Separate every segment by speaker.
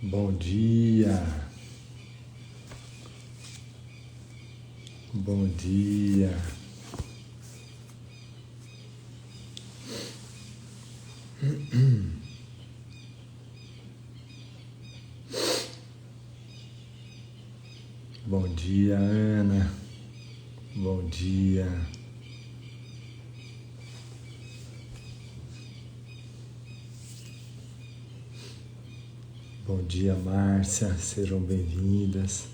Speaker 1: Bom dia, bom dia. Bom dia, Ana. Bom dia. Bom dia, Márcia. Sejam bem-vindas.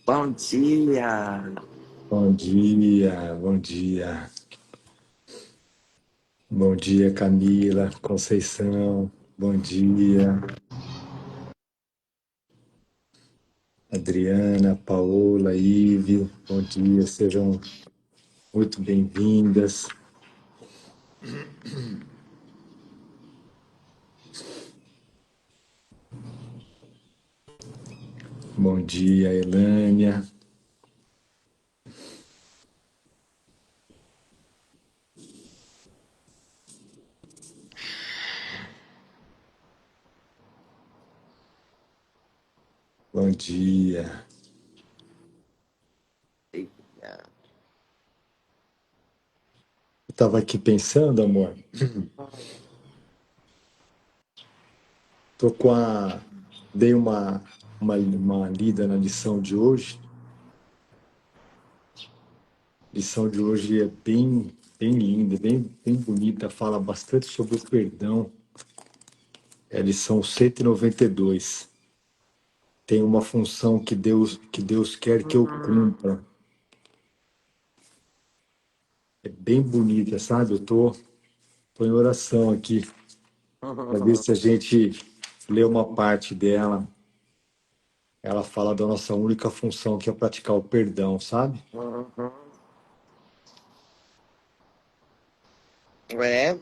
Speaker 2: Bom dia!
Speaker 1: Bom dia, bom dia. Bom dia, Camila, Conceição. Bom dia, Adriana, Paola, Ive. Bom dia, sejam muito bem-vindas. Bom dia, Elânia. Bom dia. Eu estava aqui pensando, amor. Tô com a... Dei uma lida na lição de hoje. A lição de hoje é bem linda, bem bonita, fala bastante sobre o perdão. É a lição 192. Tem uma função que Deus quer que eu cumpra. É bem bonita, sabe? Eu tô em oração aqui, para ver se a gente lê uma parte dela. Ela fala da nossa única função, que é praticar o perdão, sabe?
Speaker 2: É,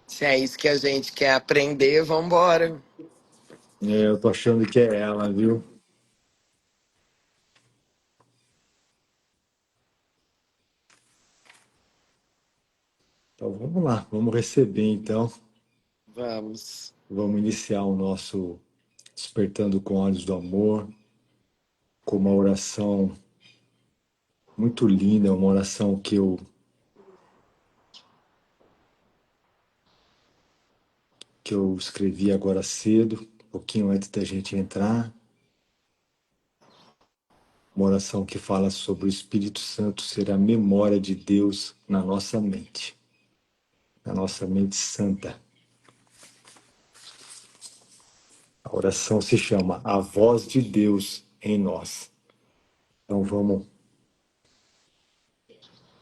Speaker 2: se é isso que a gente quer aprender, vambora.
Speaker 1: Eu tô achando que é ela, viu? Então vamos lá, vamos receber então.
Speaker 2: Vamos.
Speaker 1: Vamos iniciar o nosso Despertando com Olhos do Amor, com uma oração muito linda, uma oração que eu escrevi agora cedo, um pouquinho antes da gente entrar. Uma oração que fala sobre o Espírito Santo ser a memória de Deus na nossa mente santa. A oração se chama A Voz de Deus em Nós. Então vamos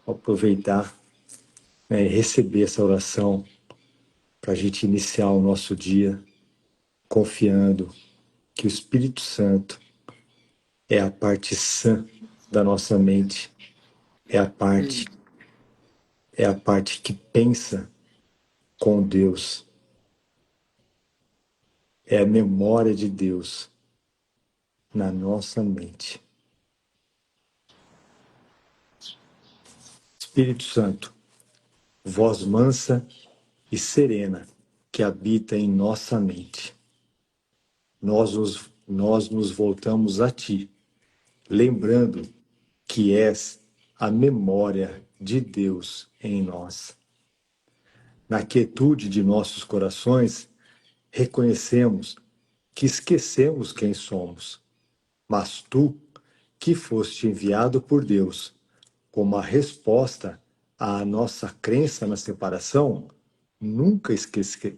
Speaker 1: aproveitar, e receber essa oração para a gente iniciar o nosso dia confiando que o Espírito Santo é a parte sã da nossa mente, é a parte que pensa com Deus, é a memória de Deus na nossa mente. Espírito Santo, voz mansa e serena que habita em nossa mente. Nós nos voltamos a Ti, lembrando que és a memória de Deus em nós. Na quietude de nossos corações, reconhecemos que esquecemos quem somos, mas Tu, que foste enviado por Deus como a resposta à nossa crença na separação, nunca esqueceste.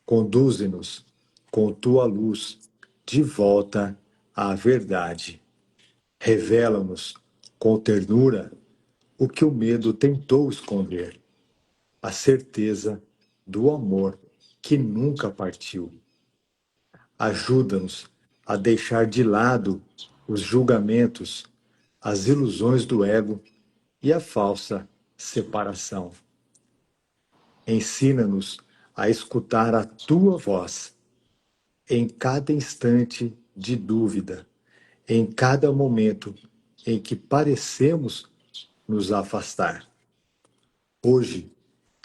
Speaker 1: Conduze-nos com tua luz de volta à verdade. Revela-nos com ternura o que o medo tentou esconder, a certeza do amor que nunca partiu. Ajuda-nos a deixar de lado os julgamentos as ilusões do ego e a falsa separação. Ensina-nos a escutar a tua voz em cada instante de dúvida, em cada momento em que parecemos nos afastar. Hoje,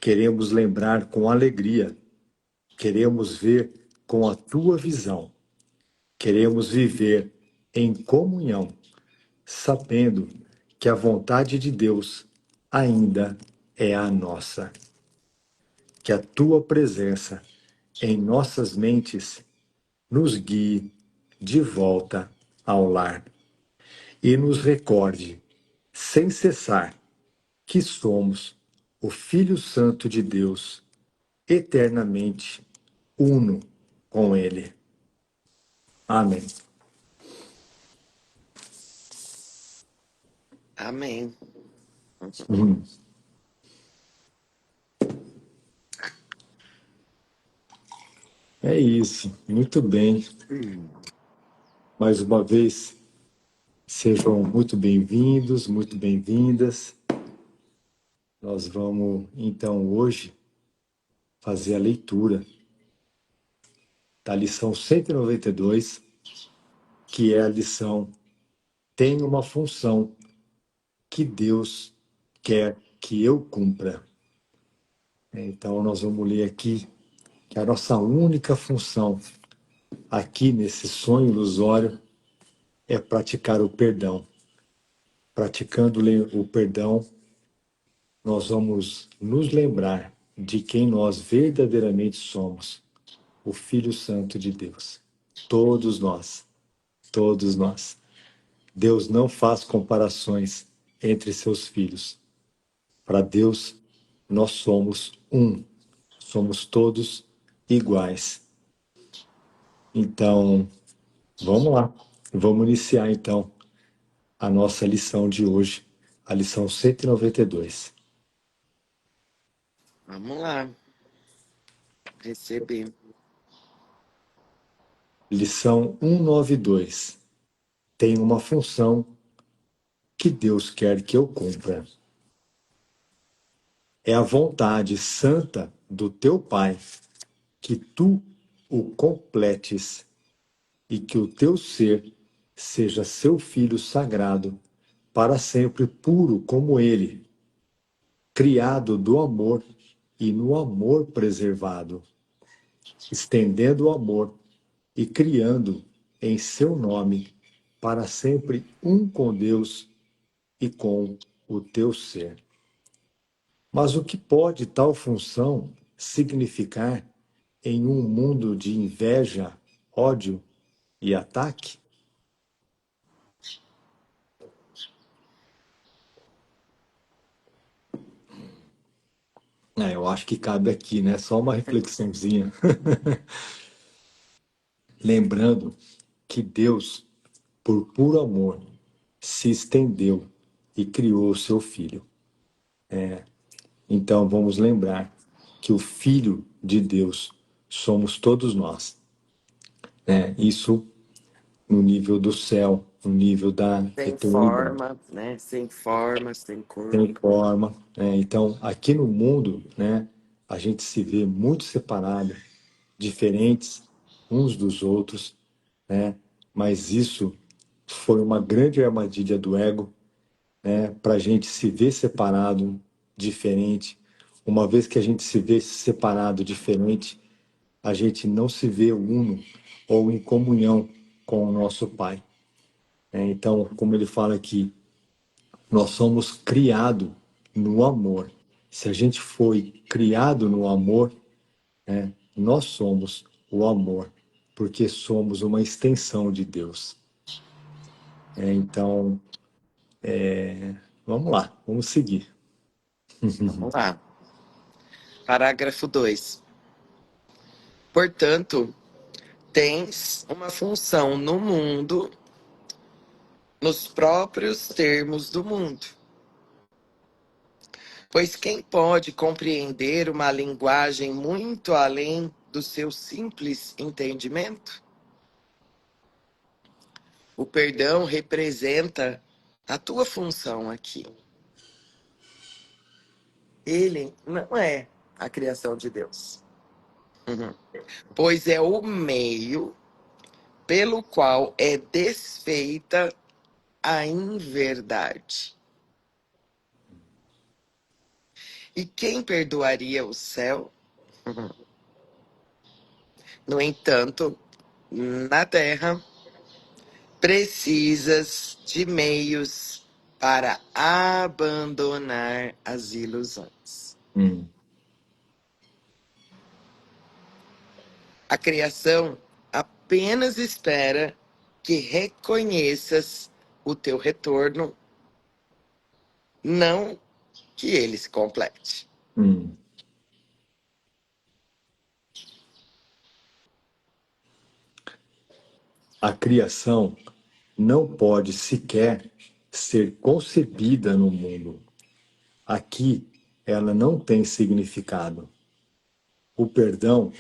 Speaker 1: queremos lembrar com alegria, queremos ver com a tua visão, queremos viver em comunhão, sabendo que a vontade de Deus ainda é a nossa. Que a tua presença em nossas mentes nos guie de volta ao lar e nos recorde, sem cessar, que somos o Filho Santo de Deus, eternamente uno com Ele. Amém.
Speaker 2: Amém.
Speaker 1: É isso, muito bem. Mais uma vez, sejam muito bem-vindos, muito bem-vindas. Nós vamos, então, hoje, fazer a leitura da lição 192, que é a lição Tem uma função que Deus quer que eu cumpra. Então, nós vamos ler aqui que a nossa única função aqui nesse sonho ilusório é praticar o perdão. Praticando o perdão, nós vamos nos lembrar de quem nós verdadeiramente somos, o Filho Santo de Deus. Todos nós, todos nós. Deus não faz comparações entre seus filhos. Para Deus, nós somos um. Somos todos iguais. Então, vamos lá. Vamos iniciar, então, a nossa lição de hoje, a lição 192.
Speaker 2: Vamos lá. Recebi.
Speaker 1: Lição 192. Tem uma função que Deus quer que eu cumpra. É a vontade santa do teu Pai que tu o completes e que o teu ser seja seu filho sagrado, para sempre puro como ele, criado do amor e no amor preservado, estendendo o amor e criando em seu nome para sempre um com Deus e com o teu ser. Mas o que pode tal função significar em um mundo de inveja, ódio e ataque? Eu acho que cabe aqui, né? Só uma reflexãozinha. Lembrando que Deus, por puro amor, se estendeu e criou o seu Filho. Então vamos lembrar que o Filho de Deus somos todos nós. Isso no nível do céu, no nível da
Speaker 2: Sem
Speaker 1: eternidade.
Speaker 2: forma, né? Sem forma, sem
Speaker 1: Tem
Speaker 2: corpo.
Speaker 1: forma. Então, aqui no mundo, a gente se vê muito separado, diferentes uns dos outros, mas isso foi uma grande armadilha do ego, para a gente se ver separado, diferente. Uma vez que a gente se vê separado, diferente, a gente não se vê uno ou em comunhão com o nosso Pai. Então, como ele fala aqui, nós somos criados no amor. Se a gente foi criado no amor, nós somos o amor, porque somos uma extensão de Deus. Então, vamos lá, vamos seguir.
Speaker 2: Vamos lá. Parágrafo 2. Portanto, tens uma função no mundo, nos próprios termos do mundo. Pois quem pode compreender uma linguagem muito além do seu simples entendimento? O perdão representa A tua função aqui. Ele não é a criação de Deus. Uhum. Pois é o meio pelo qual é desfeita a inverdade. E quem perdoaria o céu? Uhum. No entanto, na terra, precisas de meios para abandonar as ilusões. A criação apenas espera que reconheças o teu retorno, não que ele se complete.
Speaker 1: A criação não pode sequer ser concebida no mundo. Aqui, ela não tem significado. O perdão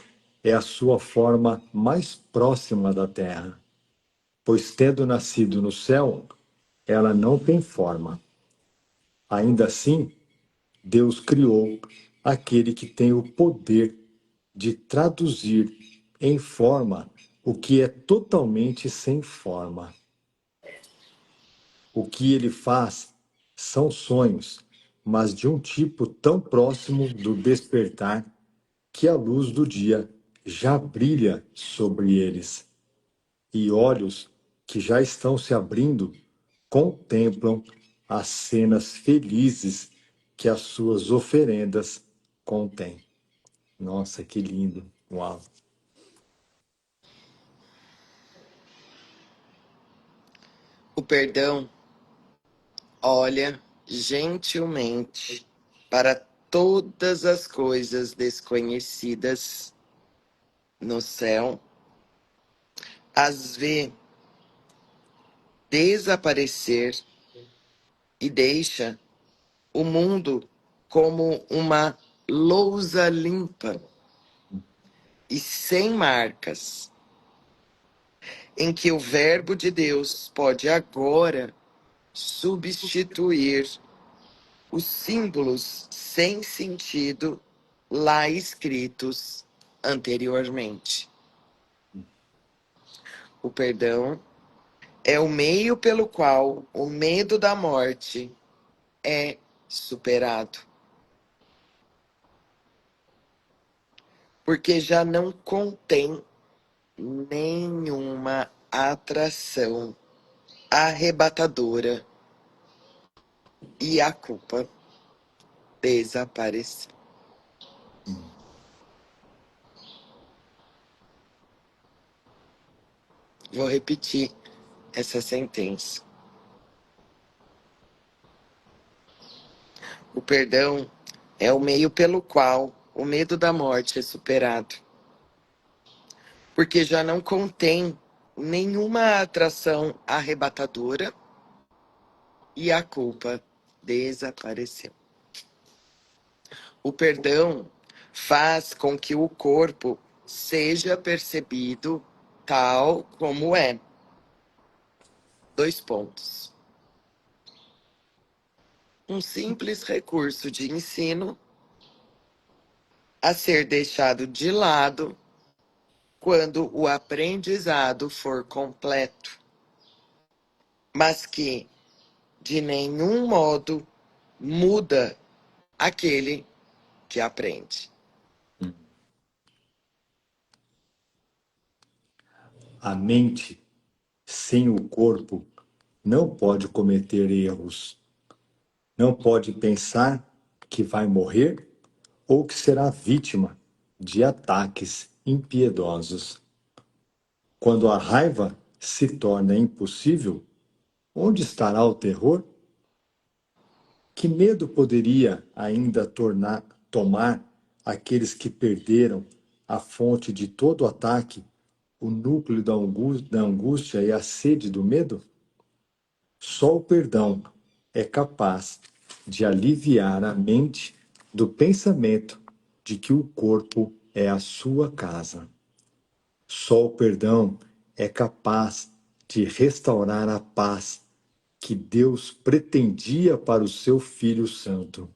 Speaker 1: é a sua forma mais próxima da terra, pois, tendo nascido no céu, ela não tem forma. Ainda assim, Deus criou aquele que tem o poder de traduzir em forma o que é totalmente sem forma. O que ele faz são sonhos, mas de um tipo tão próximo do despertar que a luz do dia já brilha sobre eles, e olhos que já estão se abrindo contemplam as cenas felizes que as suas oferendas contêm. Nossa, que lindo! Uau!
Speaker 2: O perdão olha gentilmente para todas as coisas desconhecidas no céu, as vê desaparecer e deixa o mundo como uma lousa limpa e sem marcas, em que o Verbo de Deus pode agora substituir os símbolos sem sentido lá escritos anteriormente. O perdão é o meio pelo qual o medo da morte é superado. Porque já não contém nenhuma atração arrebatadora e a culpa desapareceu. Vou repetir essa sentença. O perdão é o meio pelo qual o medo da morte é superado. Porque já não contém nenhuma atração arrebatadora e a culpa desapareceu. O perdão faz com que o corpo seja percebido tal como é. 2 pontos. Um simples recurso de ensino a ser deixado de lado quando o aprendizado for completo, mas que de nenhum modo muda aquele que aprende.
Speaker 1: A mente sem o corpo não pode cometer erros, não pode pensar que vai morrer ou que será vítima de ataques impiedosos. Quando a raiva se torna impossível, onde estará o terror? Que medo poderia ainda tomar aqueles que perderam a fonte de todo ataque, o núcleo da angústia e a sede do medo? Só o perdão é capaz de aliviar a mente do pensamento de que o corpo é a sua casa. Só o perdão é capaz de restaurar a paz que Deus pretendia para o seu Filho Santo.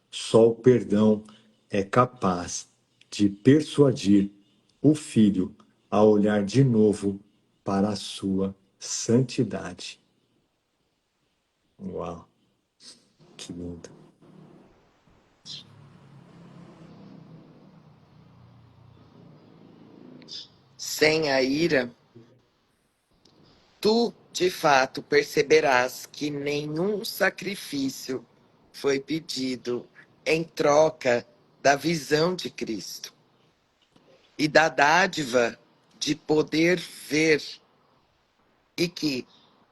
Speaker 1: Só o perdão é capaz de persuadir o Filho a olhar de novo para a sua santidade. Uau, que lindo.
Speaker 2: Sem a ira, tu de fato perceberás que nenhum sacrifício foi pedido em troca da visão de Cristo e da dádiva de poder ver, e que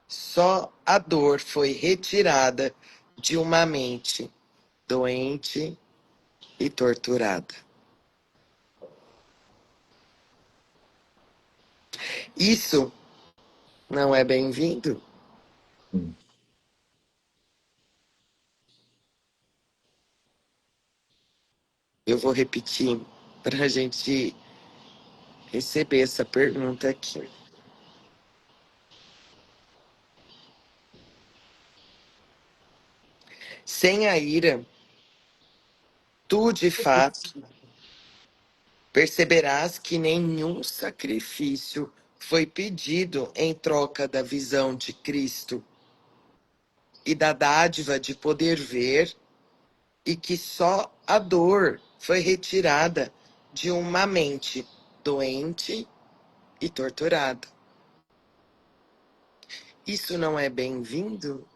Speaker 2: só a dor foi retirada de uma mente doente e torturada. Isso não é bem-vindo?
Speaker 1: Hum.
Speaker 2: Eu vou repetir para a gente receber essa pergunta aqui. Sem a ira, tu de fato perceberás que nenhum sacrifício foi pedido em troca da visão de Cristo e da dádiva de poder ver, e que só a dor foi retirada de uma mente doente e torturada. Isso não é bem-vindo?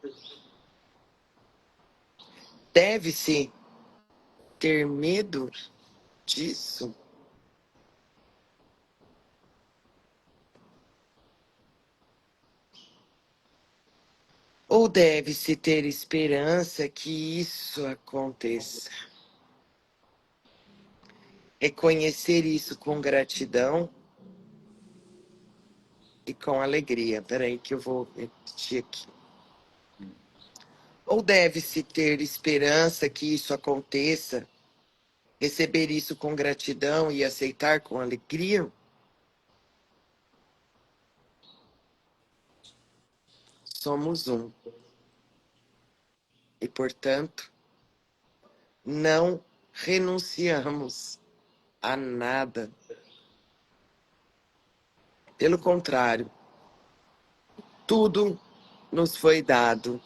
Speaker 2: Deve-se ter medo disso? Ou deve-se ter esperança que isso aconteça? Reconhecer isso com gratidão e com alegria. Peraí que eu vou repetir aqui. Ou deve-se ter esperança que isso aconteça, receber isso com gratidão e aceitar com alegria? Somos um. E, portanto, não renunciamos a nada. Pelo contrário, tudo nos foi dado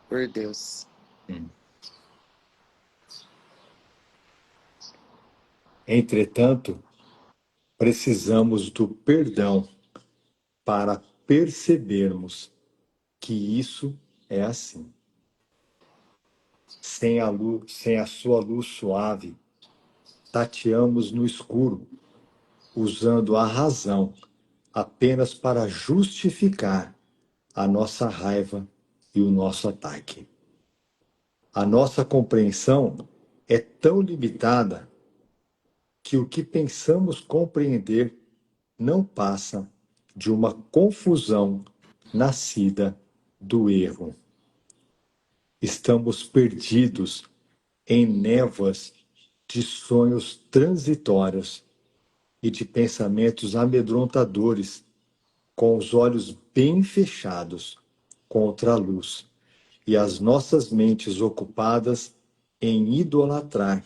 Speaker 2: por Deus.
Speaker 1: Entretanto, precisamos do perdão para percebermos que isso é assim. Sem a luz, sem a sua luz suave, tateamos no escuro, usando a razão apenas para justificar a nossa raiva e o nosso ataque. A nossa compreensão é tão limitada que o que pensamos compreender não passa de uma confusão nascida do erro. Estamos perdidos em névoas de sonhos transitórios e de pensamentos amedrontadores, com os olhos bem fechados contra a luz e as nossas mentes ocupadas em idolatrar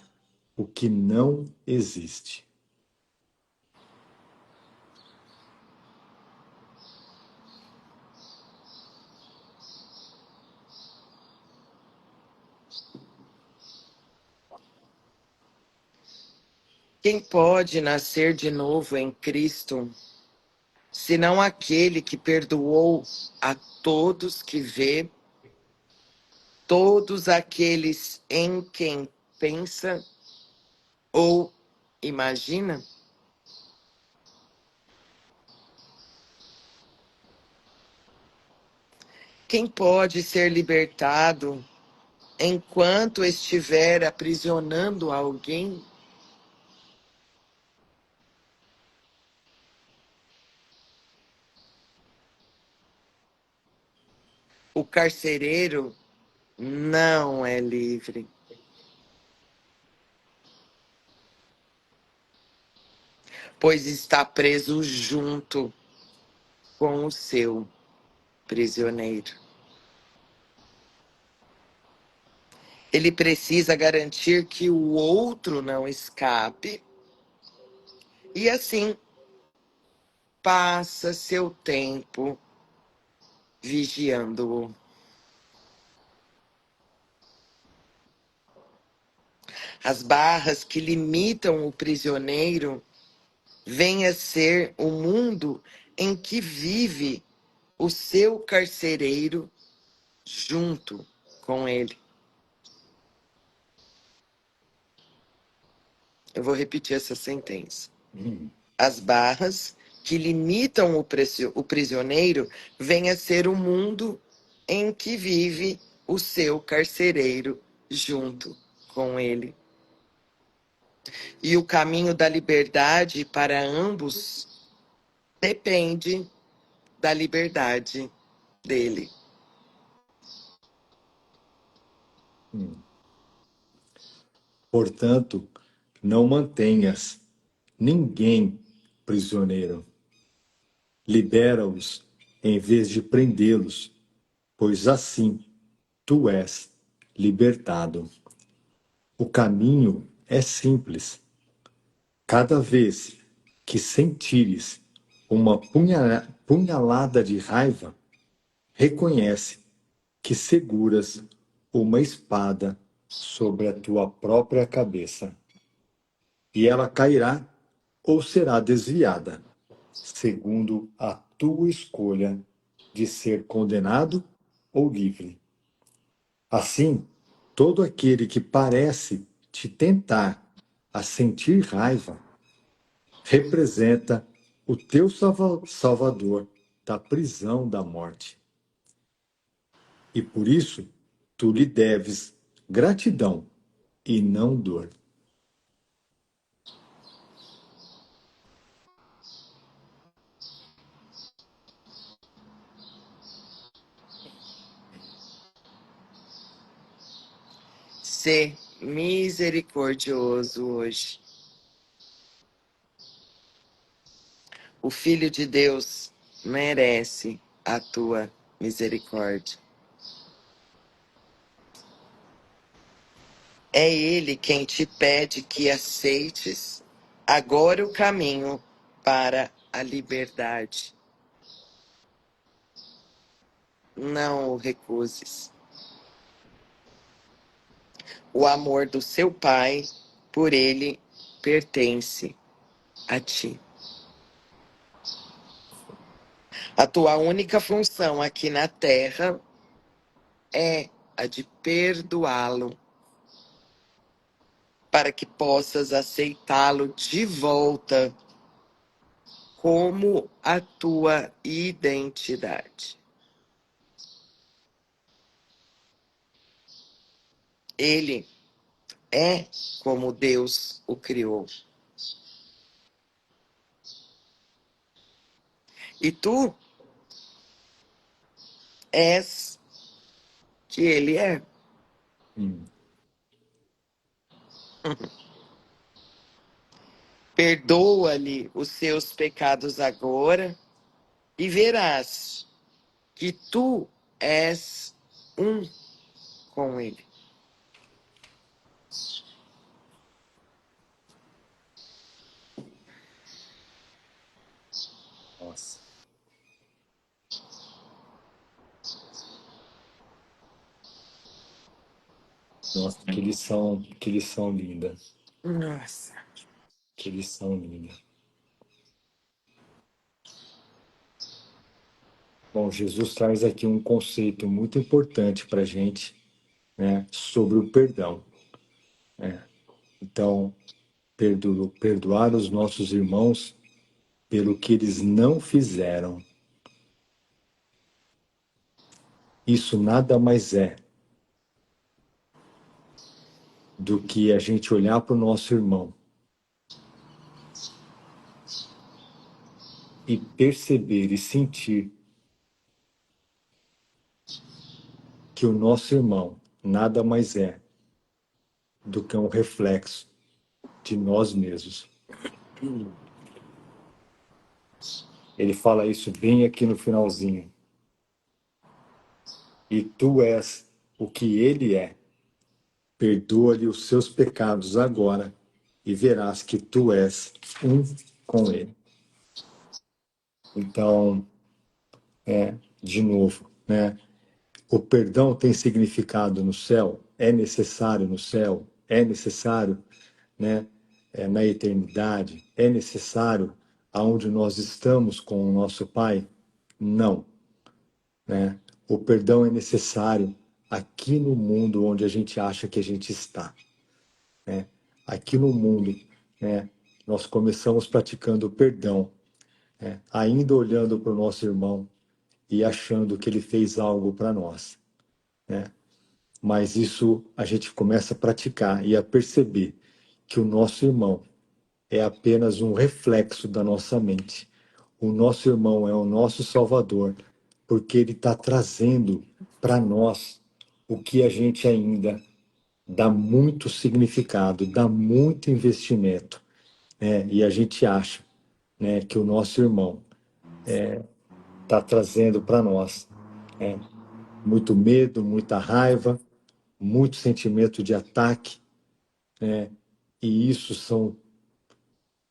Speaker 1: o que não existe.
Speaker 2: Quem pode nascer de novo em Cristo, senão aquele que perdoou a todos que vê, todos aqueles em quem pensa ou imagina? Quem pode ser libertado enquanto estiver aprisionando alguém? O carcereiro não é livre, pois está preso junto com o seu prisioneiro. Ele precisa garantir que o outro não escape e, assim, passa seu tempo vigiando-o. As barras que limitam o prisioneiro vêm a ser o mundo em que vive o seu carcereiro junto com ele. Eu vou repetir essa sentença. As barras que limitam o prisioneiro vêm a ser o mundo em que vive o seu carcereiro junto com ele. E o caminho da liberdade para ambos depende da liberdade dele.
Speaker 1: Portanto, não mantenhas ninguém prisioneiro. Libera-os em vez de prendê-los, pois assim tu és libertado. O caminho é simples. Cada vez que sentires uma punhalada de raiva, reconhece que seguras uma espada sobre a tua própria cabeça, e ela cairá ou será desviada, segundo a tua escolha de ser condenado ou livre. Assim, todo aquele que parece te tentar a sentir raiva representa o teu salvador da prisão da morte. E por isso, tu lhe deves gratidão e não dor.
Speaker 2: Sê misericordioso hoje. O Filho de Deus merece a tua misericórdia. É Ele quem te pede que aceites agora o caminho para a liberdade. Não o recuses. O amor do seu Pai por ele pertence a ti. A tua única função aqui na terra é a de perdoá-lo, para que possas aceitá-lo de volta como a tua identidade. Ele é como Deus o criou. E tu és que ele é. Perdoa-lhe os seus pecados agora e verás que tu és um com ele.
Speaker 1: Nossa. Nossa, que lição linda.
Speaker 2: Nossa.
Speaker 1: Que lição linda. Bom, Jesus traz aqui um conceito muito importante para a gente, né, sobre o perdão. Né? Então, perdoar os nossos irmãos pelo que eles não fizeram. Isso nada mais é do que a gente olhar para o nosso irmão e perceber e sentir que o nosso irmão nada mais é do que um reflexo de nós mesmos. Ele fala isso bem aqui no finalzinho. E tu és o que ele é. perdoa-lhe os seus pecados agora e verás que tu és um com ele. Então, de novo, né? O perdão tem significado no céu, é necessário no céu, é necessário, né? Na eternidade, é necessário aonde nós estamos com o nosso Pai? Não, né? O perdão é necessário aqui no mundo onde a gente acha que a gente está, né? Aqui no mundo, né? Nós começamos praticando o perdão, né? Ainda olhando para o nosso irmão e achando que ele fez algo para nós, né? Mas isso a gente começa a praticar e a perceber que o nosso irmão é apenas um reflexo da nossa mente. O nosso irmão é o nosso Salvador, porque ele está trazendo para nós o que a gente ainda dá muito significado, dá muito investimento, né? E a gente acha, né, que o nosso irmão está trazendo para nós, né, muito medo, muita raiva, muito sentimento de ataque, né? E isso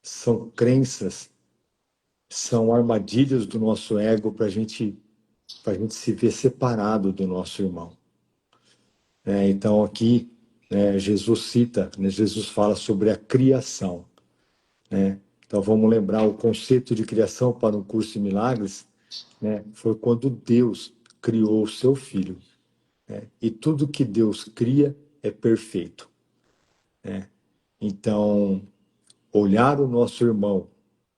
Speaker 1: são crenças, são armadilhas do nosso ego para a gente se ver separado do nosso irmão. Então aqui, né, Jesus cita, né, Jesus fala sobre a criação, né? Então vamos lembrar o conceito de criação para um curso de milagres, né? Foi quando Deus criou o seu filho, né? E tudo que Deus cria é perfeito, né? Então olhar o nosso irmão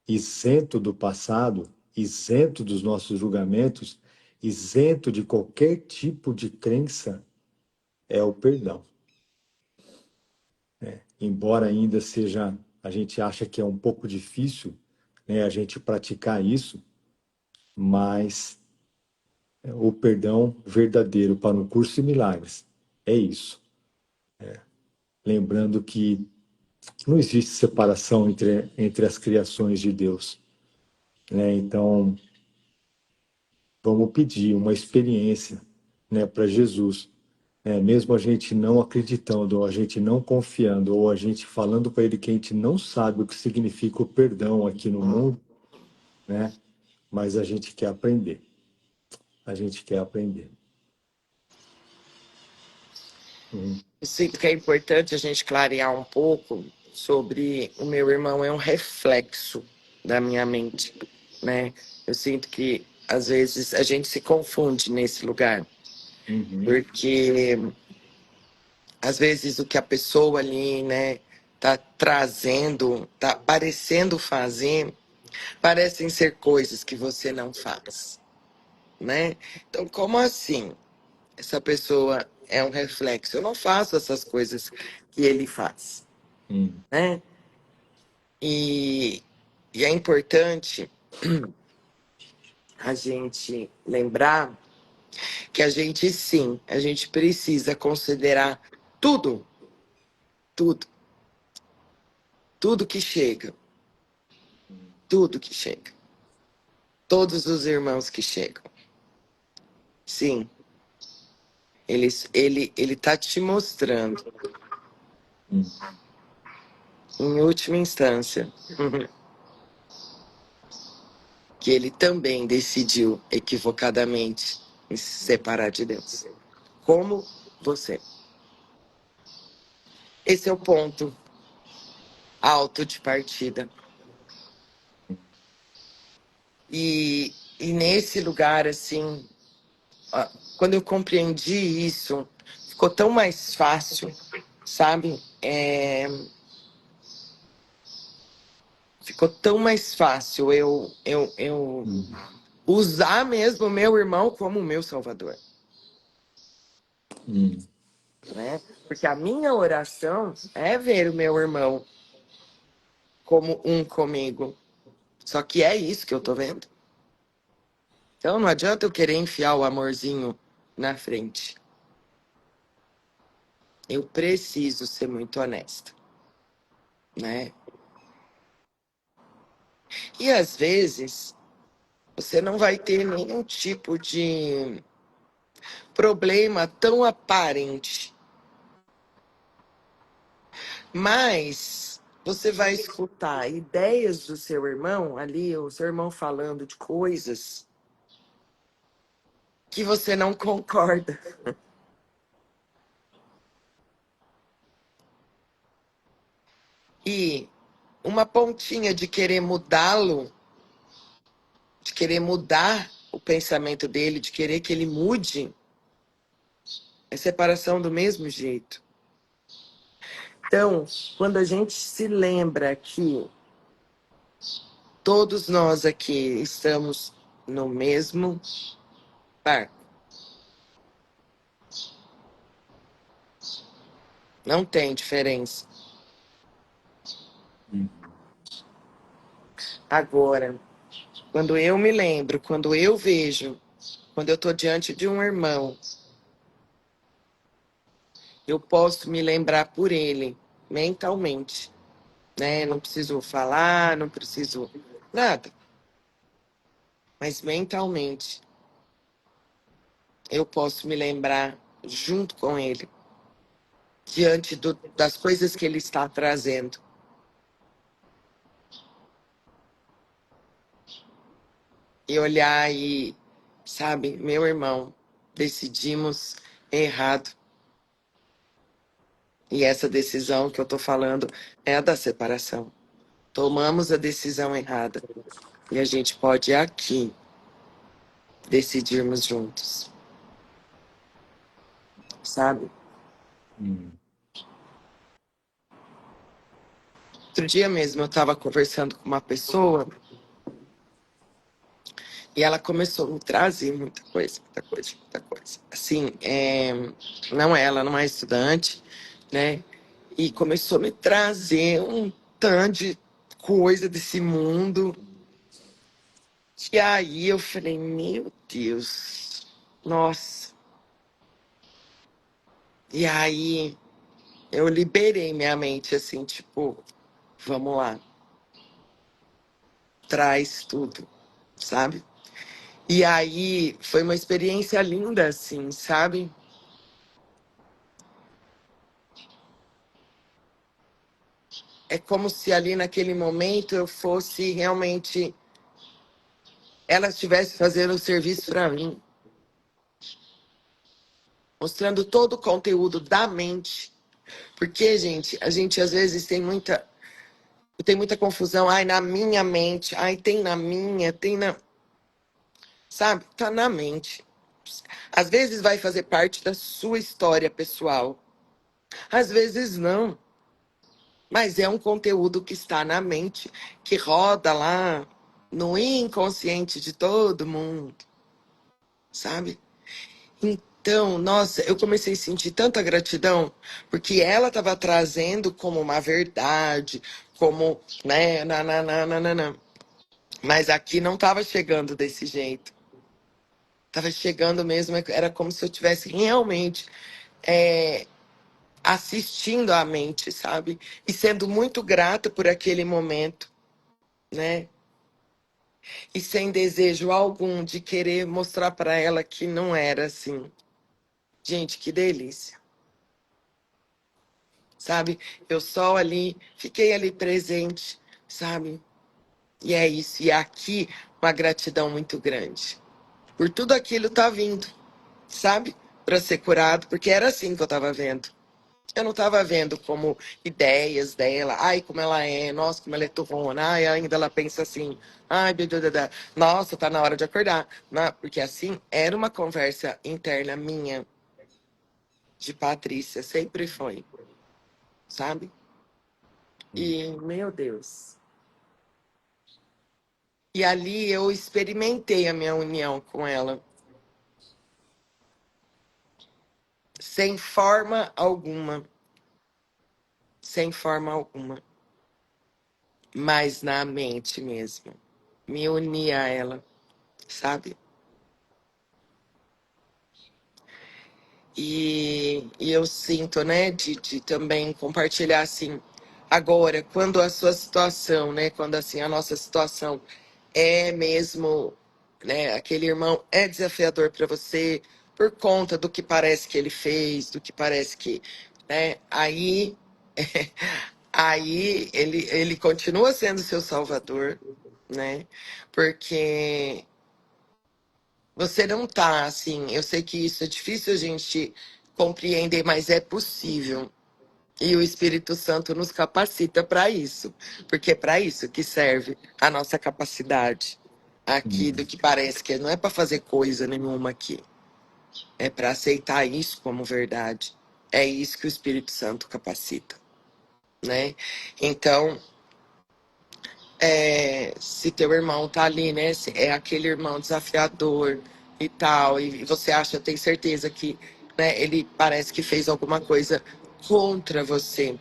Speaker 1: isento do passado, isento dos nossos julgamentos, isento de qualquer tipo de crença, é o perdão. Embora ainda seja, a gente acha que é um pouco difícil, né, a gente praticar isso, mas o perdão verdadeiro para um curso de milagres é isso. Lembrando que não existe separação entre as criações de Deus, né? Então, vamos pedir uma experiência, né, para Jesus. Mesmo a gente não acreditando, ou a gente não confiando, ou a gente falando para ele que a gente não sabe o que significa o perdão aqui no mundo, né? Mas a gente quer aprender. A gente quer aprender. Uhum.
Speaker 2: Eu sinto que é importante a gente clarear um pouco sobre o meu irmão é um reflexo da minha mente, né? Eu sinto que às vezes a gente se confunde nesse lugar,
Speaker 1: Uhum.
Speaker 2: porque às vezes o que a pessoa ali, né, tá trazendo, tá parecendo fazer, parecem ser coisas que você não faz, né? Então, como assim? Essa pessoa é um reflexo. Eu não faço essas coisas que ele faz,
Speaker 1: Uhum.
Speaker 2: né? E, e é importante a gente lembrar que a gente sim, a gente precisa considerar tudo, tudo, tudo que chega, tudo que chega, todos os irmãos que chegam. Sim, ele tá te mostrando,
Speaker 1: Uhum.
Speaker 2: em última instância, que ele também decidiu equivocadamente em se separar de Deus. Como você. Esse é o ponto alto de partida. E nesse lugar, assim, quando eu compreendi isso, ficou tão mais fácil, sabe? Ficou tão mais fácil eu
Speaker 1: Uhum.
Speaker 2: usar mesmo o meu irmão como o meu salvador,
Speaker 1: Uhum.
Speaker 2: né? Porque a minha oração é ver o meu irmão como um comigo. Só que é isso que eu tô vendo. Então não adianta eu querer enfiar o amorzinho na frente. Eu preciso ser muito honesta, né? E às vezes você não vai ter nenhum tipo de problema tão aparente, Mas você vai escutar ideias do seu irmão ali, o seu irmão falando de coisas que você não concorda. E uma pontinha de querer mudá-lo, de querer mudar o pensamento dele, de querer que ele mude, é separação do mesmo jeito. Então, quando a gente se lembra que todos nós aqui estamos no mesmo barco, não tem diferença. Agora, quando eu me lembro, quando eu vejo, quando eu estou diante de um irmão, eu posso me lembrar por ele, mentalmente, né? Não preciso falar, não preciso nada, mas mentalmente eu posso me lembrar junto com ele, diante das coisas que ele está trazendo. E olhar e, sabe, meu irmão, decidimos errado. E essa decisão que eu tô falando é a da separação. Tomamos a decisão errada. E a gente pode aqui decidirmos juntos. Sabe?
Speaker 1: Hum.
Speaker 2: Outro dia mesmo eu tava conversando com uma pessoa e ela começou a me trazer muita coisa, muita coisa, muita coisa. Assim, não ela, não é estudante, né? E começou a me trazer um tanto de coisa desse mundo. E aí eu falei, meu Deus, nossa. E aí eu liberei minha mente, assim, tipo, vamos lá, traz tudo, sabe? E aí foi uma experiência linda, assim, sabe? É como se ali naquele momento eu fosse realmente, ela estivesse fazendo o serviço para mim, mostrando todo o conteúdo da mente. Porque, gente, a gente às vezes tem muita confusão. Ai, na minha mente. Ai, tem na minha, tem na. Sabe? Tá na mente. Às vezes vai fazer parte da sua história pessoal. Às vezes não. Mas é um conteúdo que está na mente, que roda lá no inconsciente de todo mundo. Sabe? Então, nossa, eu comecei a sentir tanta gratidão, porque ela estava trazendo como uma verdade, como, né, nananana. Mas aqui não estava chegando desse jeito. Estava chegando mesmo, era como se eu tivesse realmente é, assistindo à mente, sabe? E sendo muito grata por aquele momento, né? E sem desejo algum de querer mostrar para ela que não era assim. Gente, que delícia, sabe? Eu só ali, fiquei ali presente, sabe? E é isso. E aqui, uma gratidão muito grande. Por tudo aquilo tá vindo, sabe? Para ser curado, porque era assim que eu tava vendo. Eu não tava vendo como ideias dela, ai, como ela é, nossa, como ela é turrona, ai, ainda ela pensa assim, ai, blá, nossa, tá na hora de acordar. Não, porque assim, era uma conversa interna minha, de Patrícia, sempre foi, sabe? E, meu Deus. E ali eu experimentei a minha união com ela, sem forma alguma, sem forma alguma, mas na mente mesmo. Me uni a ela, sabe? E eu sinto, né, de também compartilhar assim. Agora, quando a sua situação, né, quando assim a nossa situação é mesmo, né, aquele irmão é desafiador para você por conta do que parece que ele fez, do que parece que, né, aí. Aí ele continua sendo seu salvador, né? Porque você não tá assim. Eu sei que isso é difícil a gente compreender, mas é possível. E o Espírito Santo nos capacita para isso, porque é para isso que serve a nossa capacidade aqui, do que parece que não é para fazer coisa nenhuma aqui, é para aceitar isso como verdade. É isso que o Espírito Santo capacita, né? Então, se teu irmão tá ali, né? Se é aquele irmão desafiador e tal, e você acha, tem certeza que, né, ele parece que fez alguma coisa contra você,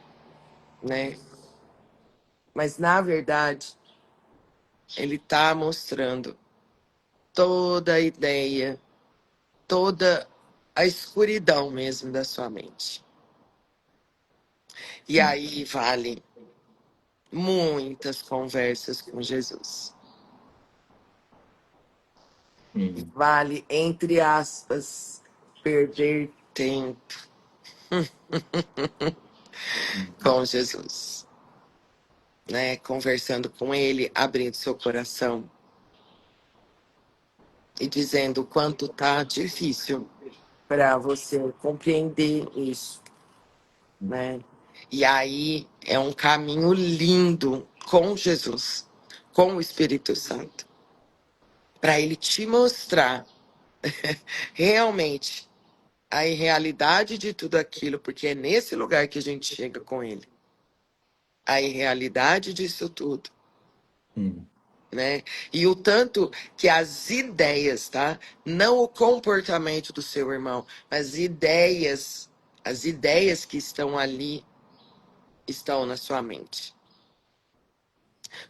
Speaker 2: né? Mas na verdade, ele tá mostrando toda a ideia, toda a escuridão mesmo da sua mente. E aí vale muitas conversas com Jesus. Vale, entre aspas, perder tempo com Jesus, né? Conversando com ele, abrindo seu coração e dizendo o quanto tá difícil para você compreender isso, né? E aí é um caminho lindo com Jesus, com o Espírito Santo, para ele te mostrar realmente a irrealidade de tudo aquilo, porque é nesse lugar que a gente chega com ele. A irrealidade disso tudo, né? E o tanto que as ideias, tá? Não o comportamento do seu irmão, mas ideias, as ideias que estão ali estão na sua mente.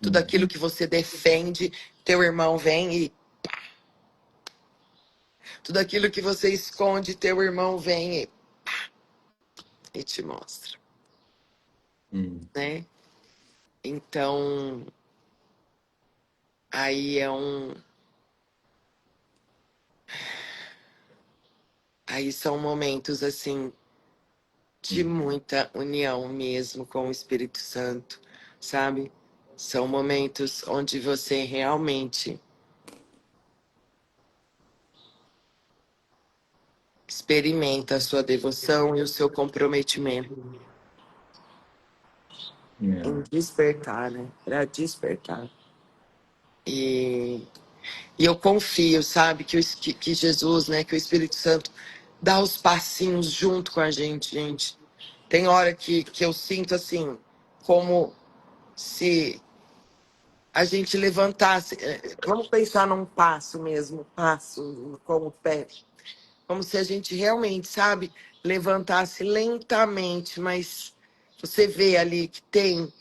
Speaker 2: Tudo aquilo que você defende, teu irmão vem e tudo aquilo que você esconde, teu irmão vem e te mostra, né? Então, aí é um. Aí são momentos assim de muita união mesmo com o Espírito Santo, sabe? São momentos onde você realmente experimenta a sua devoção e o seu comprometimento em despertar, né? Para despertar. E eu confio, sabe, que Jesus, né, que o Espírito Santo dá os passinhos junto com a gente, gente. Tem hora que eu sinto assim, como se a gente levantasse. Vamos pensar num passo mesmo, passo com o pé. Como se a gente realmente, sabe, levantasse lentamente, mas você vê ali que tem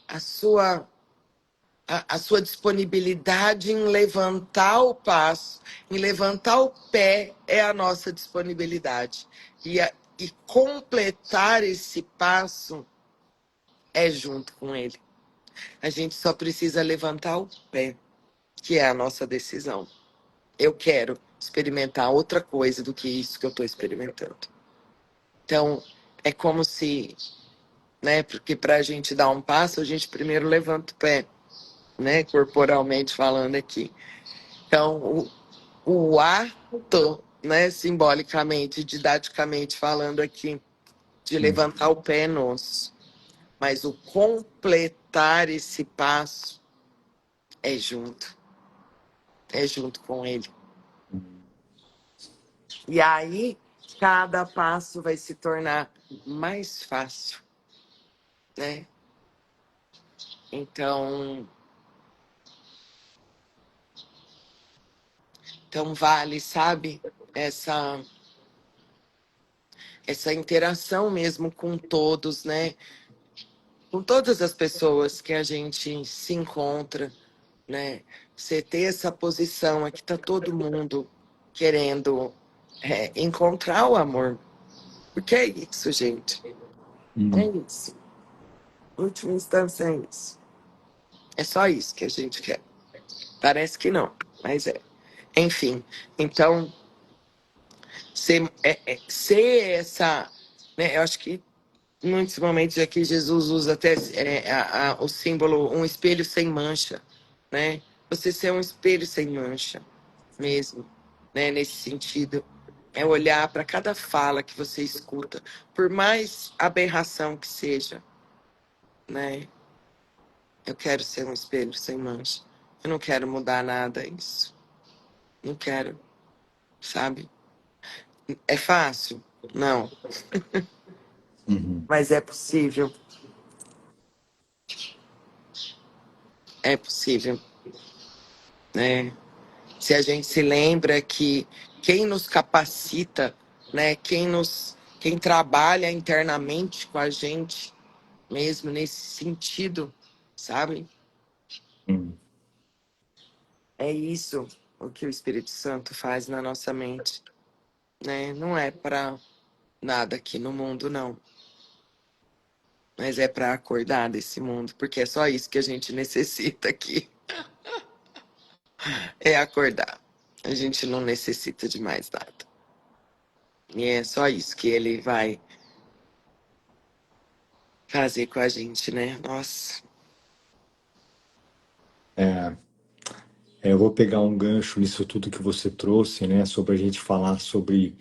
Speaker 2: a sua a sua disponibilidade em levantar o passo, em levantar o pé é a nossa disponibilidade. E completar esse passo é junto com ele. A gente só precisa levantar o pé, que é a nossa decisão. Eu quero experimentar outra coisa do que isso que eu estou experimentando. Então, é como se, né, porque para a gente dar um passo, a gente primeiro levanta o pé, né, corporalmente falando aqui. Então, o ato, né, simbolicamente, didaticamente falando aqui, de levantar o pé é nosso. Mas o completar esse passo é junto com ele. E aí, cada passo vai se tornar mais fácil, né? Então vale, sabe, essa interação mesmo com todos, né? Com todas as pessoas que a gente se encontra, né? Você ter essa posição aqui, tá todo mundo querendo encontrar o amor. Porque é isso, gente. É isso. Em última instância, é isso. É só isso que a gente quer. Parece que não, mas é. Enfim, então, ser essa. né? Eu acho que em muitos momentos aqui Jesus usa até o símbolo um espelho sem mancha, né? Você ser um espelho sem mancha mesmo, né? Nesse sentido, é olhar para cada fala que você escuta, por mais aberração que seja, né? Eu quero ser um espelho sem mancha. Eu não quero mudar nada isso. Não quero, sabe? É fácil? Não,
Speaker 1: Uhum.
Speaker 2: mas é possível. É possível, né? Se a gente se lembra que quem nos capacita, né? Quem trabalha internamente com a gente, mesmo nesse sentido, sabe?
Speaker 1: Uhum.
Speaker 2: É isso o que o Espírito Santo faz na nossa mente, né? Não é para nada aqui no mundo, não. Mas é para acordar desse mundo, porque é só isso que a gente necessita aqui, é acordar. A gente não necessita de mais nada. E é só isso que ele vai fazer com a gente, né? Nossa.
Speaker 1: É, eu vou pegar um gancho nisso tudo que você trouxe, né? Sobre a gente falar sobre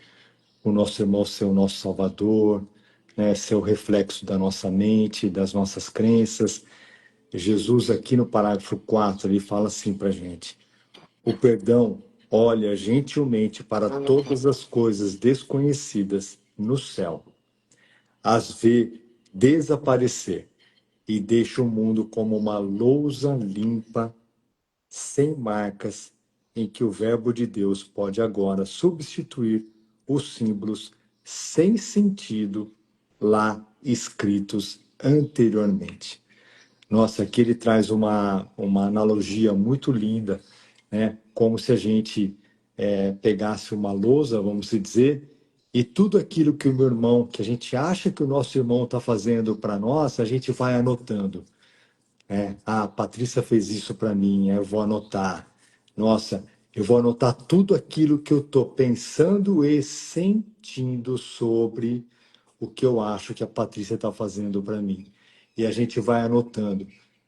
Speaker 1: o nosso irmão ser o nosso Salvador, né? Ser o reflexo da nossa mente, das nossas crenças. Jesus, aqui no parágrafo 4 ele fala assim para gente: o perdão olha gentilmente para todas as coisas desconhecidas no céu, as vê desaparecer e deixa o mundo como uma lousa limpa, sem marcas, em que o Verbo de Deus pode agora substituir os símbolos sem sentido lá escritos anteriormente. Nossa, aqui ele traz uma analogia muito linda, né? Como se a gente pegasse uma lousa, vamos dizer, e tudo aquilo que o meu irmão, que a gente acha que o nosso irmão está fazendo para nós, a gente vai anotando. Ah, a Patrícia fez isso para mim, eu vou anotar. Nossa, eu vou anotar tudo aquilo que eu estou pensando e sentindo sobre o que eu acho que a Patrícia está fazendo para mim. E a gente vai anotando.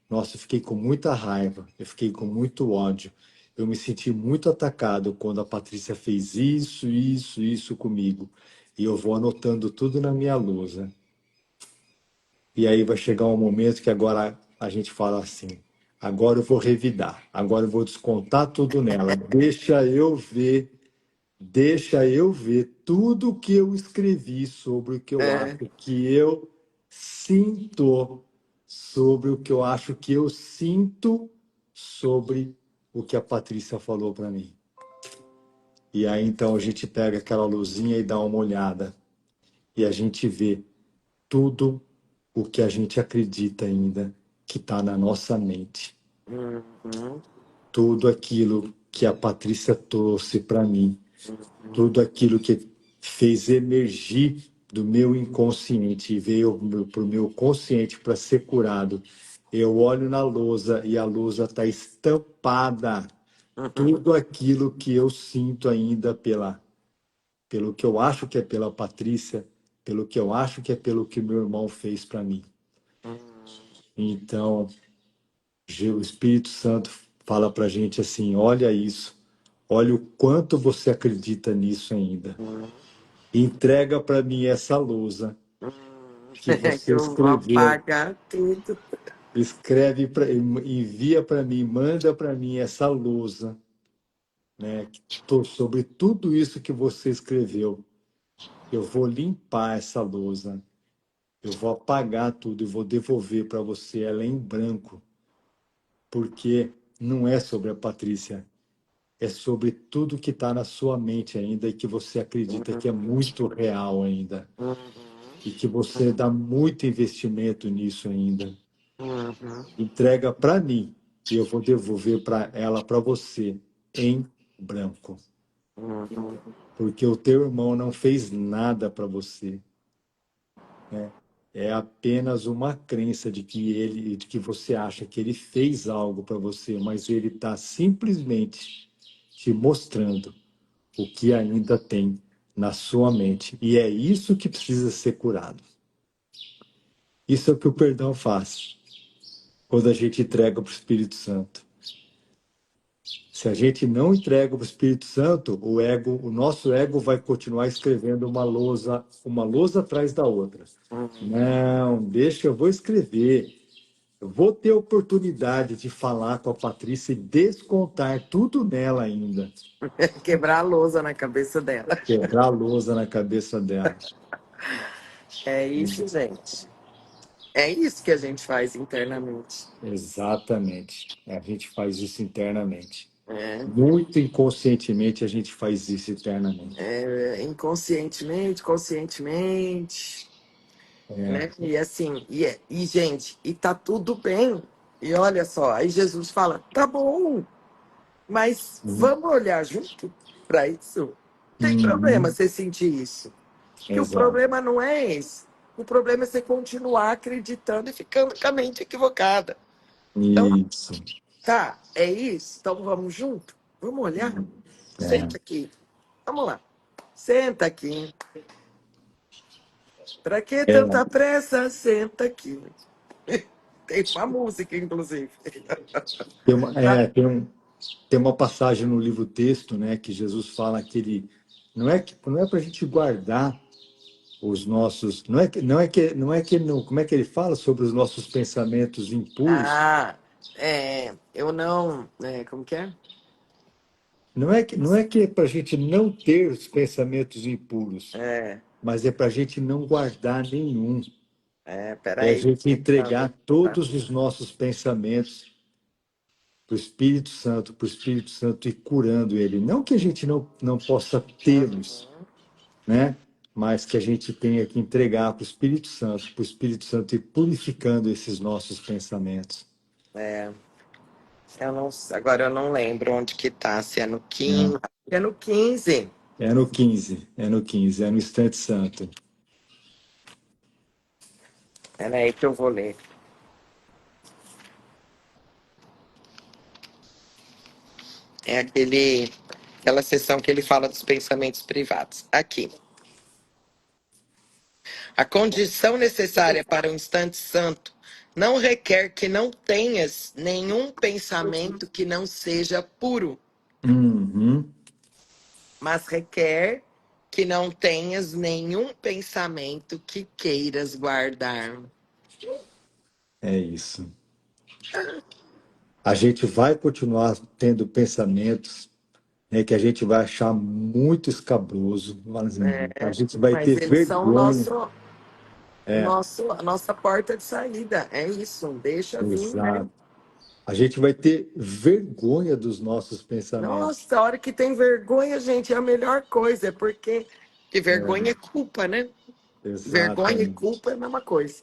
Speaker 1: Nossa, eu fiquei com muita raiva, eu fiquei com muito ódio. Eu me senti muito atacado quando a Patrícia fez isso comigo. E eu vou anotando tudo na minha lousa. E aí vai chegar um momento que agora a gente fala assim: agora eu vou revidar, agora eu vou descontar tudo nela. Deixa eu ver tudo o que eu escrevi sobre o que eu acho
Speaker 2: É.
Speaker 1: que eu sinto, sobre o que eu acho que eu sinto sobre o que a Patrícia falou para mim. E aí então a gente pega aquela luzinha e dá uma olhada e a gente vê tudo o que a gente acredita ainda que está na nossa mente.
Speaker 2: Uhum.
Speaker 1: Tudo aquilo que a Patrícia trouxe para mim, tudo aquilo que fez emergir do meu inconsciente e veio para o meu consciente para ser curado. Eu olho na lousa e a lousa está estampada.
Speaker 2: Uhum.
Speaker 1: Tudo aquilo que eu sinto ainda pelo que eu acho que é pela Patrícia, pelo que eu acho que é pelo que meu irmão fez para mim. Então, o Espírito Santo fala para a gente assim: olha isso, olha o quanto você acredita nisso ainda.
Speaker 2: Uhum.
Speaker 1: Entrega para mim essa lousa que
Speaker 2: É que
Speaker 1: você
Speaker 2: eu vou
Speaker 1: escreveu.
Speaker 2: apagar tudo.
Speaker 1: Escreve, envia para mim, manda para mim essa lousa, né? Sobre tudo isso que você escreveu. Eu vou limpar essa lousa, eu vou apagar tudo e vou devolver para você ela em branco, porque não é sobre a Patrícia, é sobre tudo que está na sua mente ainda e que você acredita que é muito real ainda
Speaker 2: Uhum.
Speaker 1: e que você dá muito investimento nisso ainda.
Speaker 2: Uhum.
Speaker 1: Entrega para mim e eu vou devolver para ela para você em branco,
Speaker 2: Uhum.
Speaker 1: porque o teu irmão não fez nada para você, né? É apenas uma crença de que você acha que ele fez algo para você, mas ele está simplesmente te mostrando o que ainda tem na sua mente. E é isso que precisa ser curado. Isso é o que o perdão faz quando a gente entrega para o Espírito Santo. Se a gente não entrega para o Espírito Santo, o nosso ego vai continuar escrevendo uma lousa atrás da outra. Não, deixa, eu vou escrever. Eu vou ter oportunidade de falar com a Patrícia e descontar tudo nela ainda.
Speaker 2: Quebrar a lousa na cabeça dela.
Speaker 1: Quebrar a lousa na cabeça dela.
Speaker 2: É isso, gente. É isso que a gente faz internamente.
Speaker 1: Exatamente. A gente faz isso internamente.
Speaker 2: É,
Speaker 1: Muito inconscientemente a gente faz isso internamente.
Speaker 2: inconscientemente, conscientemente,
Speaker 1: É.
Speaker 2: né? E assim, gente, e tá tudo bem. E olha só, aí Jesus fala: tá bom, mas vamos olhar junto para isso? Não tem problema
Speaker 1: Uhum.
Speaker 2: você sentir isso. Que o
Speaker 1: Exato.
Speaker 2: problema não é esse. O problema é você continuar acreditando e ficando com a mente equivocada. Então,
Speaker 1: Isso.
Speaker 2: tá, é isso. Então vamos junto? Vamos olhar?
Speaker 1: É.
Speaker 2: Senta aqui. Vamos lá. Senta aqui. Pra que tanta
Speaker 1: É.
Speaker 2: pressa? Senta aqui. Tem uma música, inclusive.
Speaker 1: Tem uma,
Speaker 2: Tá?
Speaker 1: tem uma passagem no livro texto, né, que Jesus fala que ele não é para a gente guardar os nossos, como é que ele fala sobre os nossos pensamentos impuros?
Speaker 2: Ah, eu não. Como que é?
Speaker 1: Não é que é para a gente não ter os pensamentos impuros,
Speaker 2: É,
Speaker 1: mas é para a gente não guardar nenhum. É a
Speaker 2: peraí.
Speaker 1: gente entregar
Speaker 2: Tá.
Speaker 1: todos os nossos pensamentos para o Espírito Santo ir curando ele. Não que a gente não possa tê-los, né? Mas que a gente tenha que entregar para o Espírito Santo ir purificando esses nossos pensamentos.
Speaker 2: É, agora eu não lembro onde que tá, se é no
Speaker 1: Né?
Speaker 2: 15. É no 15.
Speaker 1: É no instante santo.
Speaker 2: Peraí que eu vou ler. É aquela sessão que ele fala dos pensamentos privados. Aqui. A condição necessária para o instante santo não requer que não tenhas nenhum pensamento que não seja puro,
Speaker 1: Uhum,
Speaker 2: mas requer que não tenhas nenhum pensamento que queiras guardar.
Speaker 1: é isso. A gente vai continuar tendo pensamentos, né, que a gente vai achar muito escabroso, mas a gente vai
Speaker 2: Mas
Speaker 1: ter
Speaker 2: eles são
Speaker 1: vergonha. É,
Speaker 2: a nossa porta de saída. É isso. Deixa vir, né?
Speaker 1: exato. A gente vai ter vergonha dos nossos pensamentos.
Speaker 2: Nossa, a hora que tem vergonha, gente, é a melhor coisa, porque vergonha é culpa, né? Vergonha e
Speaker 1: Exatamente.
Speaker 2: culpa é a mesma coisa.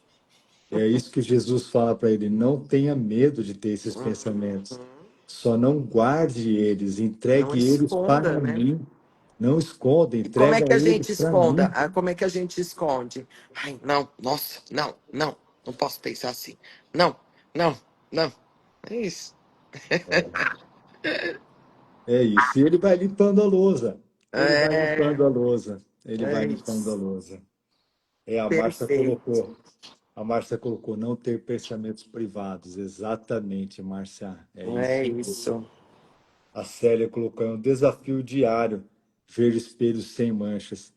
Speaker 1: É isso que Jesus fala para ele: não tenha medo de ter esses pensamentos. Só não guarde eles,
Speaker 2: Não
Speaker 1: entregue eles
Speaker 2: esconda,
Speaker 1: para
Speaker 2: né?
Speaker 1: mim. Não esconda,
Speaker 2: E como é
Speaker 1: entrega
Speaker 2: que a
Speaker 1: eles
Speaker 2: gente
Speaker 1: para
Speaker 2: esconda?
Speaker 1: mim.
Speaker 2: Como é que a gente esconde? Ai, não, nossa, não, não, não posso pensar assim. Não, não, não. É isso.
Speaker 1: É isso. E ele vai limpando a lousa. Ele vai
Speaker 2: É,
Speaker 1: limpando a lousa. Ele
Speaker 2: é
Speaker 1: vai limpando a
Speaker 2: isso.
Speaker 1: lousa. É, a Márcia
Speaker 2: Perfeito.
Speaker 1: colocou. A Márcia colocou não ter pensamentos privados. Exatamente, Márcia. É
Speaker 2: É
Speaker 1: isso.
Speaker 2: isso.
Speaker 1: A Célia colocou: é um desafio diário ver espelhos sem manchas.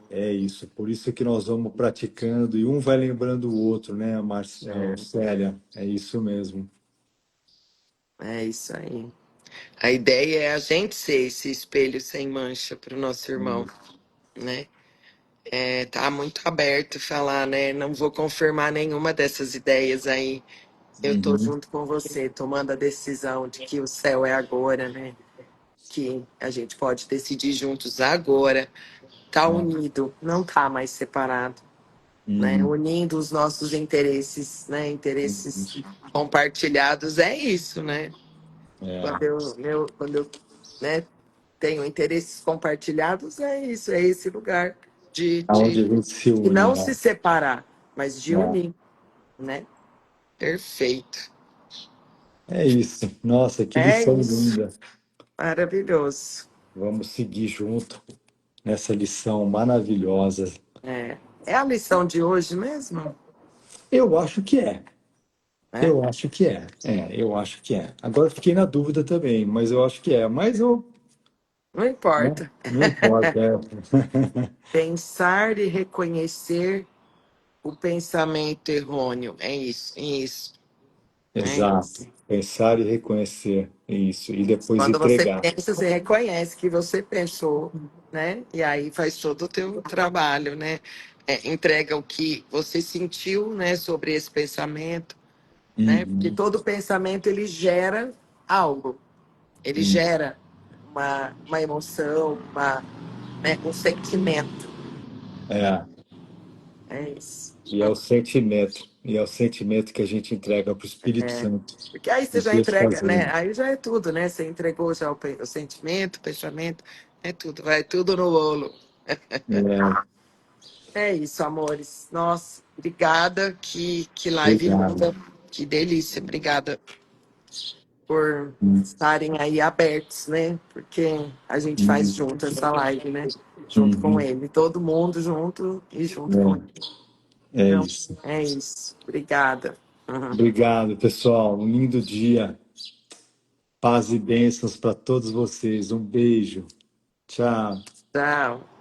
Speaker 1: É isso. Por isso que nós vamos praticando e um vai lembrando o outro, né, Márcia, Célia? É isso mesmo.
Speaker 2: É isso aí. A ideia é a gente ser esse espelho sem mancha para o nosso irmão, né? Tá muito aberto falar, né? Não vou confirmar nenhuma dessas ideias aí. Eu tô
Speaker 1: Uhum.
Speaker 2: junto com você, tomando a decisão de que o céu é agora, né? Que a gente pode decidir juntos agora. Tá
Speaker 1: É.
Speaker 2: unido, não tá mais separado, né?
Speaker 1: Uhum.
Speaker 2: Unindo os nossos interesses, né?
Speaker 1: Uhum.
Speaker 2: Interesses compartilhados, é isso, né?
Speaker 1: É.
Speaker 2: Quando eu, né, tenho interesses compartilhados, é isso, é esse lugar
Speaker 1: Aonde a gente se
Speaker 2: de
Speaker 1: une,
Speaker 2: não
Speaker 1: né?
Speaker 2: se separar, mas de
Speaker 1: É.
Speaker 2: unir, né? Perfeito.
Speaker 1: É isso. Nossa, que
Speaker 2: É
Speaker 1: lição
Speaker 2: isso.
Speaker 1: linda.
Speaker 2: Maravilhoso.
Speaker 1: Vamos seguir junto. nessa lição maravilhosa.
Speaker 2: É a lição de hoje mesmo?
Speaker 1: Eu acho que é.
Speaker 2: É?
Speaker 1: Eu acho que é. Eu acho que é. Agora eu fiquei na dúvida também, mas eu acho que é. Mas eu,
Speaker 2: Não
Speaker 1: né?
Speaker 2: importa.
Speaker 1: Não importa.
Speaker 2: Pensar e reconhecer o pensamento errôneo. É isso. É
Speaker 1: Exato.
Speaker 2: isso.
Speaker 1: Pensar e reconhecer isso. E depois
Speaker 2: Quando você
Speaker 1: entregar.
Speaker 2: pensa, você reconhece que você pensou, né? E aí faz todo o teu trabalho, né? Entrega o que você sentiu, né, sobre esse pensamento, né? Porque
Speaker 1: Uhum.
Speaker 2: todo pensamento ele gera algo, ele
Speaker 1: Isso.
Speaker 2: gera uma emoção, né, um sentimento.
Speaker 1: É.
Speaker 2: É isso.
Speaker 1: E é o sentimento. E é o sentimento que a gente entrega para o Espírito Santo.
Speaker 2: Porque aí
Speaker 1: E
Speaker 2: você já
Speaker 1: Deus
Speaker 2: entrega, né?
Speaker 1: fazendo.
Speaker 2: Aí já é tudo, né? Você entregou já o sentimento, o pensamento, é tudo, vai tudo no bolo.
Speaker 1: É.
Speaker 2: É isso, amores. Nossa, obrigada. Que live
Speaker 1: Obrigado.
Speaker 2: linda. Que delícia. Obrigada por estarem aí abertos, né? Porque a gente faz
Speaker 1: Uhum.
Speaker 2: junto essa live, né? Junto com
Speaker 1: Uhum.
Speaker 2: ele. Todo mundo junto e junto com ele.
Speaker 1: É
Speaker 2: Então,
Speaker 1: isso.
Speaker 2: é isso. Obrigada. Uhum.
Speaker 1: Obrigado, pessoal. Um lindo dia. Paz e bênçãos para todos vocês. Um beijo. Tchau.
Speaker 2: Tchau.